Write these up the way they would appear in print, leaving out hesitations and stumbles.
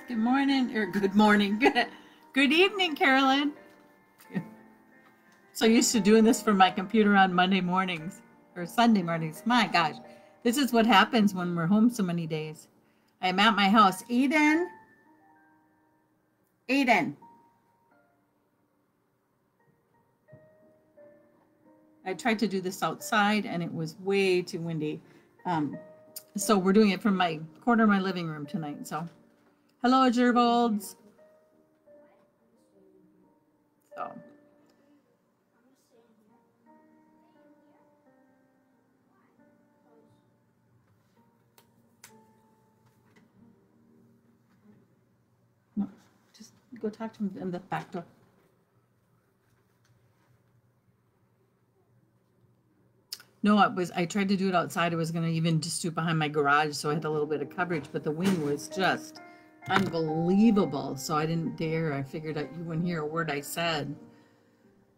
Good morning, or good morning. Good evening, Carolyn. So used to doing this from my computer on Monday mornings or Sunday mornings. My gosh, this is what happens when we're home so many days. I'm at my house. Eden. I tried to do this outside and it was way too windy. So we're doing it from my corner of my living room tonight. So hello, Gerbolds. So. No, just go talk to him in the back door. No, I tried to do it outside. I was going to even just do it behind my garage, so I had a little bit of coverage, but the wind was just unbelievable, so I didn't dare. I figured out you wouldn't hear a word I said.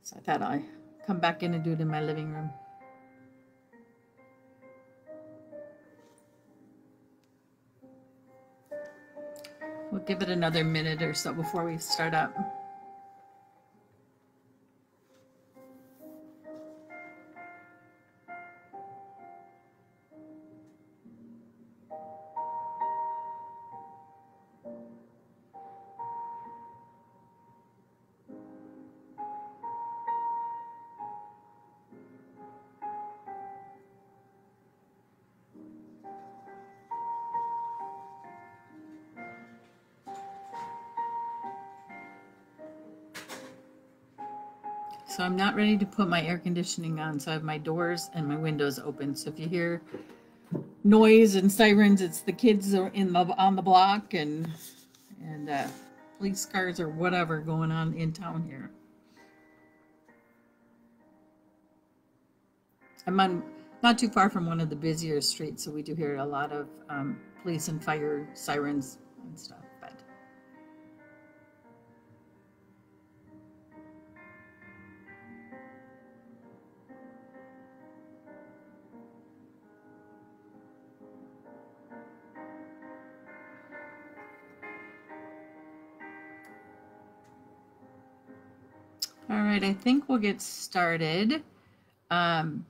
So I thought I'd come back in and do it in my living room. We'll give it another minute or so before we start up. So I'm not ready to put my air conditioning on, so I have my doors and my windows open. So if you hear noise and sirens, it's the kids are on the block and police cars or whatever going on in town here. I'm on not too far from one of the busier streets, so we do hear a lot of police and fire sirens and stuff. All right, I think we'll get started. And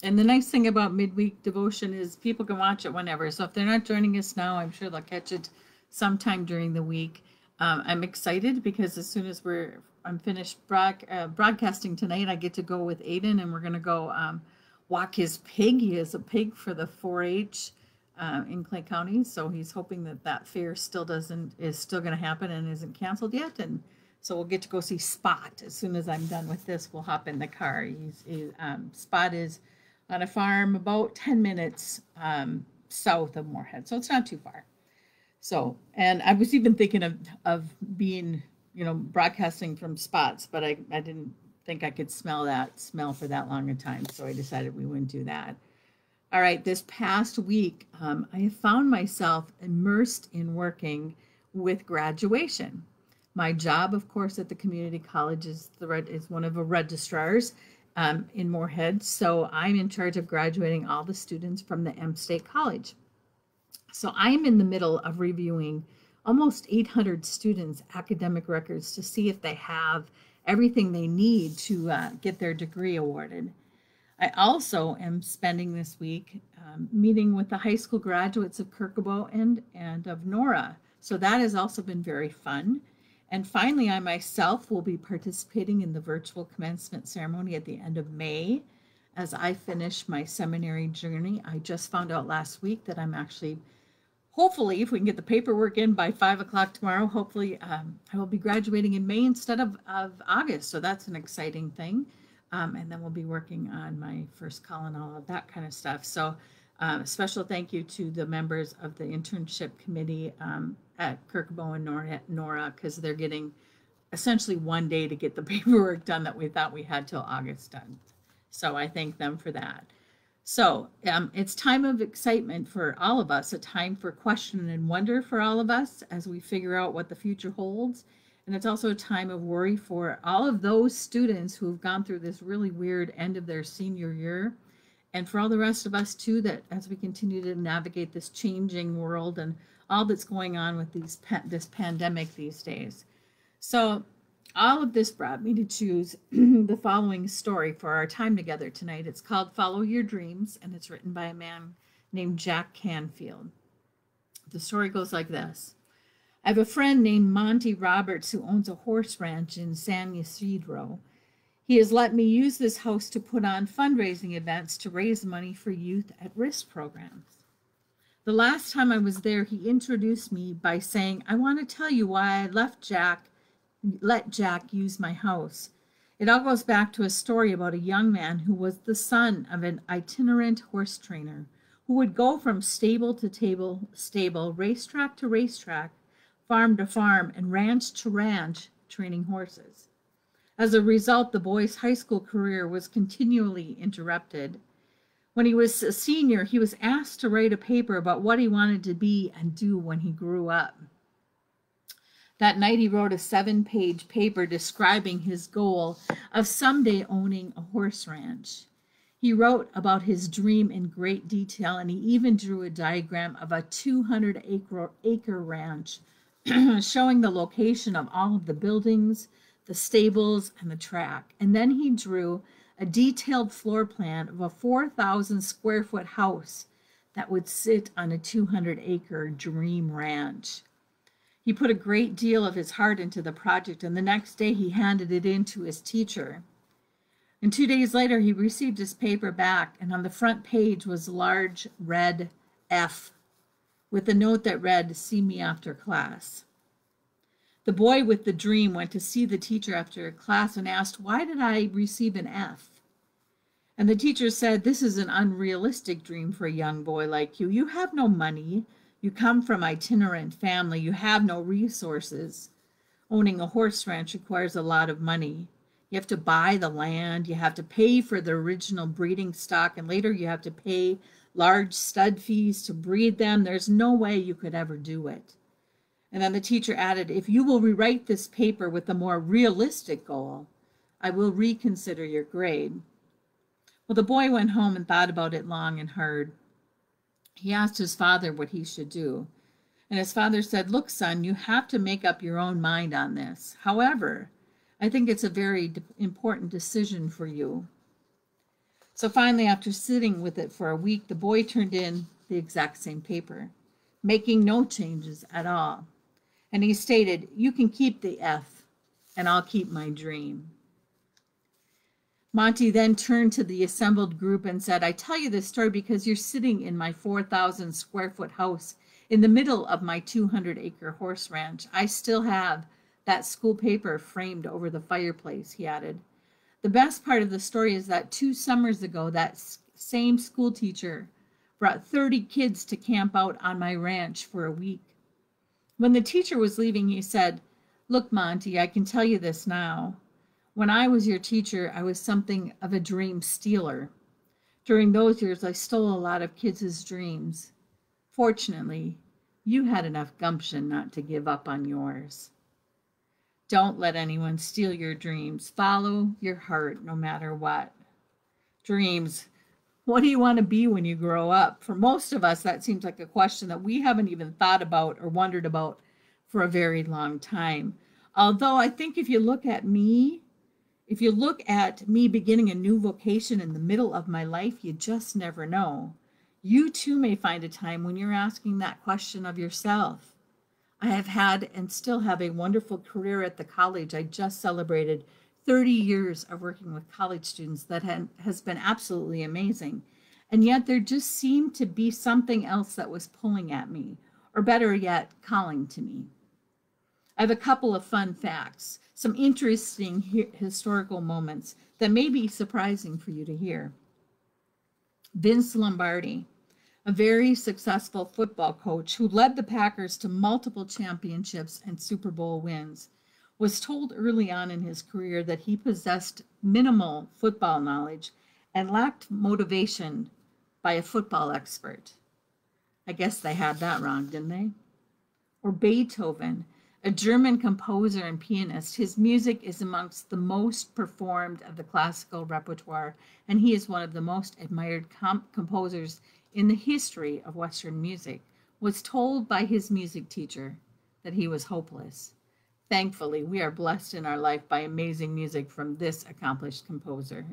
the nice thing about midweek devotion is people can watch it whenever. So if they're not joining us now, I'm sure they'll catch it sometime during the week. I'm excited because as soon as I'm finished broadcasting tonight, I get to go with Aiden and we're going to go walk his pig. He has a pig for the 4-H in Clay County. So he's hoping that fair is still going to happen and isn't canceled yet. And so we'll get to go see Spot. As soon as I'm done with this, we'll hop in the car. Spot is on a farm about 10 minutes south of Moorhead, so it's not too far. So, and I was even thinking of being, broadcasting from Spots, but I didn't think I could smell for that long a time, so I decided we wouldn't do that. All right, this past week, I have found myself immersed in working with graduation. My job, of course, at the community college is one of the registrars in Moorhead. So I'm in charge of graduating all the students from the M State College. So I'm in the middle of reviewing almost 800 students' academic records to see if they have everything they need to get their degree awarded. I also am spending this week meeting with the high school graduates of Kirkabo and of Nora. So that has also been very fun. And finally, I myself will be participating in the virtual commencement ceremony at the end of May as I finish my seminary journey. I just found out last week that I'm actually, hopefully, if we can get the paperwork in by 5 o'clock tomorrow, hopefully I will be graduating in May instead of August. So that's an exciting thing. And then we'll be working on my first call and all of that kind of stuff. So special thank you to the members of the internship committee at Kirkabo and Nora, because they're getting essentially one day to get the paperwork done that we thought we had till August done. So I thank them for that. So it's time of excitement for all of us, a time for question and wonder for all of us as we figure out what the future holds. And it's also a time of worry for all of those students who have gone through this really weird end of their senior year. And for all the rest of us too, that as we continue to navigate this changing world and all that's going on with this pandemic these days. So all of this brought me to choose the following story for our time together tonight. It's called Follow Your Dreams, and it's written by a man named Jack Canfield. The story goes like this. I have a friend named Monty Roberts who owns a horse ranch in San Ysidro. He has let me use this house to put on fundraising events to raise money for youth at risk programs. The last time I was there, he introduced me by saying, I want to tell you why I let Jack use my house. It all goes back to a story about a young man who was the son of an itinerant horse trainer who would go from stable to stable, racetrack to racetrack, farm to farm, and ranch to ranch, training horses. As a result, the boy's high school career was continually interrupted. When he was a senior, he was asked to write a paper about what he wanted to be and do when he grew up. That night, he wrote a 7-page paper describing his goal of someday owning a horse ranch. He wrote about his dream in great detail, and he even drew a diagram of a 200-acre ranch showing the location of all of the buildings, the stables, and the track. And then he drew a detailed floor plan of a 4,000 square foot house that would sit on a 200-acre dream ranch. He put a great deal of his heart into the project, and the next day he handed it in to his teacher. And 2 days later, he received his paper back, and on the front page was a large red F with a note that read, "See me after class." The boy with the dream went to see the teacher after class and asked, "Why did I receive an F?" And the teacher said, "This is an unrealistic dream for a young boy like you. You have no money. You come from an itinerant family. You have no resources. Owning a horse ranch requires a lot of money. You have to buy the land. You have to pay for the original breeding stock, and later you have to pay large stud fees to breed them. There's no way you could ever do it." And then the teacher added, "If you will rewrite this paper with a more realistic goal, I will reconsider your grade." Well, the boy went home and thought about it long and hard. He asked his father what he should do. And his father said, "Look, son, you have to make up your own mind on this. However, I think it's a very important decision for you." So finally, after sitting with it for a week, the boy turned in the exact same paper, making no changes at all. And he stated, "You can keep the F, and I'll keep my dream." Monty then turned to the assembled group and said, "I tell you this story because you're sitting in my 4,000 square foot house in the middle of my 200-acre horse ranch. I still have that school paper framed over the fireplace," he added. "The best part of the story is that 2 summers ago, that same school teacher brought 30 kids to camp out on my ranch for a week. When the teacher was leaving, he said, 'Look, Monty, I can tell you this now. When I was your teacher, I was something of a dream stealer. During those years, I stole a lot of kids' dreams. Fortunately, you had enough gumption not to give up on yours. Don't let anyone steal your dreams. Follow your heart no matter what." Dreams. What do you want to be when you grow up? For most of us, that seems like a question that we haven't even thought about or wondered about for a very long time. Although I think if you look at me beginning a new vocation in the middle of my life, you just never know. You too may find a time when you're asking that question of yourself. I have had and still have a wonderful career at the college. I just celebrated 30 years of working with college students that has been absolutely amazing. And yet there just seemed to be something else that was pulling at me, or better yet, calling to me. I have a couple of fun facts, some interesting historical moments that may be surprising for you to hear. Vince Lombardi, a very successful football coach who led the Packers to multiple championships and Super Bowl wins, was told early on in his career that he possessed minimal football knowledge and lacked motivation by a football expert. I guess they had that wrong, didn't they? Or Beethoven, a German composer and pianist. His music is amongst the most performed of the classical repertoire, and he is one of the most admired composers in the history of Western music, was told by his music teacher that he was hopeless. Thankfully, we are blessed in our life by amazing music from this accomplished composer.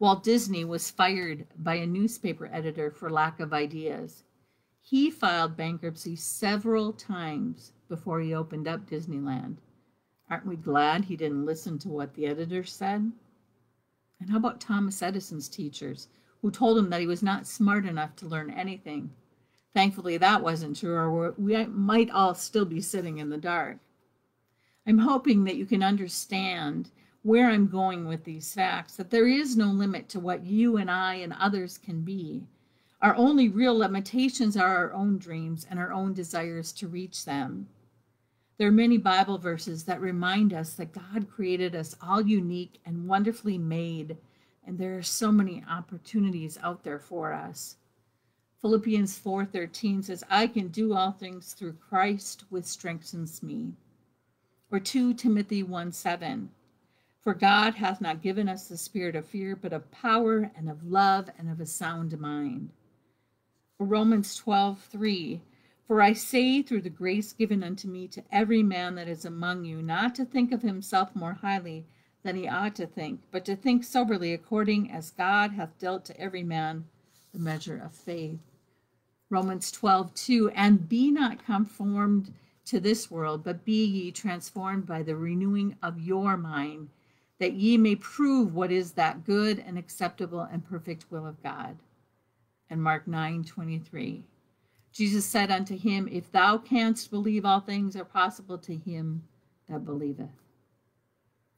Walt Disney was fired by a newspaper editor for lack of ideas. He filed bankruptcy several times before he opened up Disneyland. Aren't we glad he didn't listen to what the editor said? And how about Thomas Edison's teachers, who told him that he was not smart enough to learn anything? Thankfully, that wasn't true, or we might all still be sitting in the dark. I'm hoping that you can understand where I'm going with these facts, that there is no limit to what you and I and others can be. Our only real limitations are our own dreams and our own desires to reach them. There are many Bible verses that remind us that God created us all unique and wonderfully made, and there are so many opportunities out there for us. Philippians 4:13 says, I can do all things through Christ which strengthens me. Or 2 Timothy 1:7, for God hath not given us the spirit of fear, but of power and of love and of a sound mind. Or Romans 12:3, for I say through the grace given unto me to every man that is among you, not to think of himself more highly than he ought to think, but to think soberly according as God hath dealt to every man the measure of faith. Romans 12:2, and be not conformed to this world, but be ye transformed by the renewing of your mind, that ye may prove what is that good and acceptable and perfect will of God. And Mark 9:23, Jesus said unto him, if thou canst believe, all things are possible to him that believeth.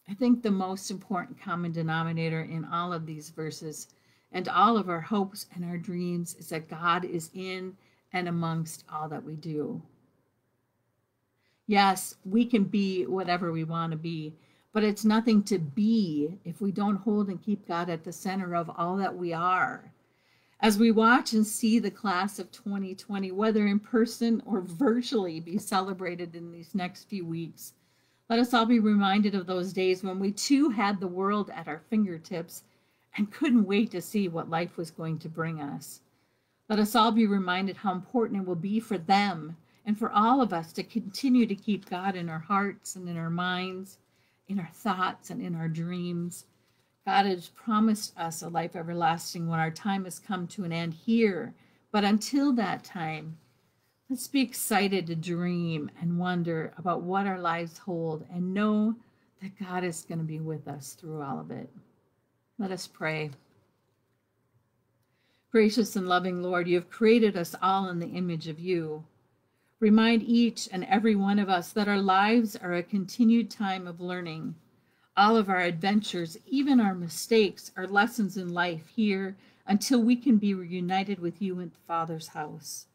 I think the most important common denominator in all of these verses and all of our hopes and our dreams is that God is in and amongst all that we do. Yes, we can be whatever we want to be, but it's nothing to be if we don't hold and keep God at the center of all that we are. As we watch and see the class of 2020, whether in person or virtually, be celebrated in these next few weeks, let us all be reminded of those days when we too had the world at our fingertips and couldn't wait to see what life was going to bring us. Let us all be reminded how important it will be for them and for all of us to continue to keep God in our hearts and in our minds, in our thoughts and in our dreams. God has promised us a life everlasting when our time has come to an end here. But until that time, let's be excited to dream and wonder about what our lives hold and know that God is going to be with us through all of it. Let us pray. Gracious and loving Lord, you have created us all in the image of you. Remind each and every one of us that our lives are a continued time of learning. All of our adventures, even our mistakes, are lessons in life here until we can be reunited with you in the Father's house.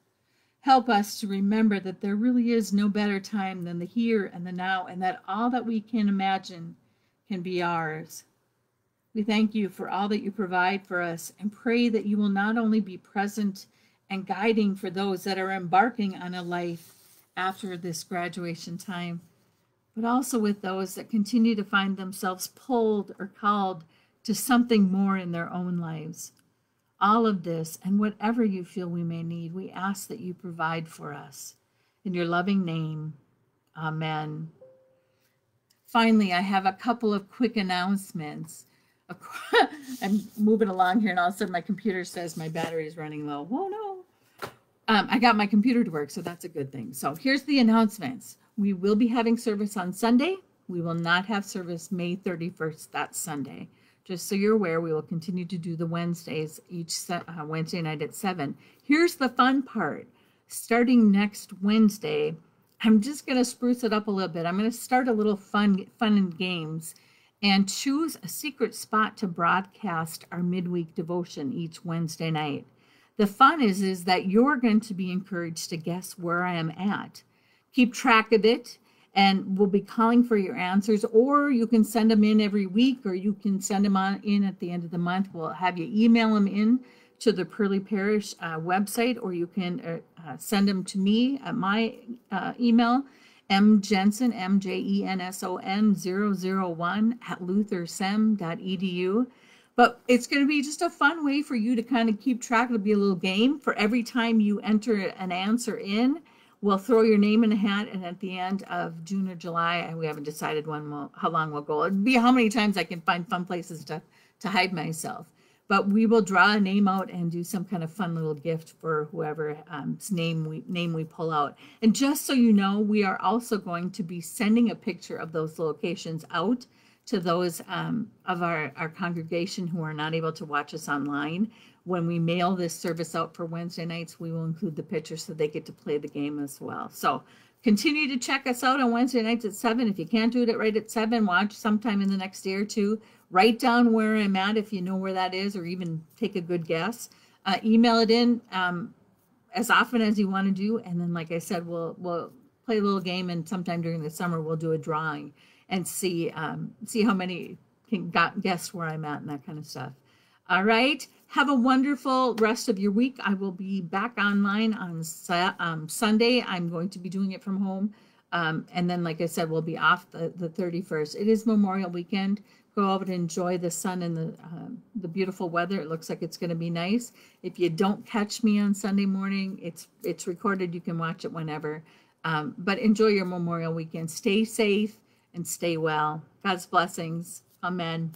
Help us to remember that there really is no better time than the here and the now, and that all that we can imagine can be ours. We thank you for all that you provide for us and pray that you will not only be present and guiding for those that are embarking on a life after this graduation time, but also with those that continue to find themselves pulled or called to something more in their own lives. All of this and whatever you feel we may need, we ask that you provide for us. In your loving name, amen. Finally, I have a couple of quick announcements. I'm moving along here and all of a sudden my computer says my battery is running low. Oh no. I got my computer to work, so that's a good thing. So here's the announcements. We will be having service on Sunday. We will not have service May 31st, that Sunday. Just so you're aware, we will continue to do the Wednesdays each Wednesday night at 7. Here's the fun part. Starting next Wednesday, I'm just going to spruce it up a little bit. I'm going to start a little fun and games and choose a secret spot to broadcast our midweek devotion each Wednesday night. The fun is that you're going to be encouraged to guess where I am at. Keep track of it, and we'll be calling for your answers, or you can send them in every week, or you can send them in at the end of the month. We'll have you email them in to the Pearly Parish website, or you can send them to me at my email, mjenson, MJENSON 001 at luthersem.edu. But it's going to be just a fun way for you to kind of keep track. It'll be a little game. For every time you enter an answer in, we'll throw your name in a hat, and at the end of June or July, we haven't decided how long we'll go. It'll be how many times I can find fun places to hide myself. But we will draw a name out and do some kind of fun little gift for whoever's name we pull out. And just so you know, we are also going to be sending a picture of those locations out to those of our congregation who are not able to watch us online. When we mail this service out for Wednesday nights, we will include the picture so they get to play the game as well. So continue to check us out on Wednesday nights at 7. If you can't do it right at 7, watch sometime in the next day or two. Write down where I'm at if you know where that is, or even take a good guess. Email it in as often as you want to do. And then, like I said, we'll play a little game, and sometime during the summer, we'll do a drawing and see how many can guess where I'm at and that kind of stuff. All right. Have a wonderful rest of your week. I will be back online on Sunday. I'm going to be doing it from home. And then, like I said, we'll be off the 31st. It is Memorial Weekend. Go out and enjoy the sun and the beautiful weather. It looks like it's going to be nice. If you don't catch me on Sunday morning, it's recorded. You can watch it whenever. But enjoy your Memorial Weekend. Stay safe and stay well. God's blessings. Amen.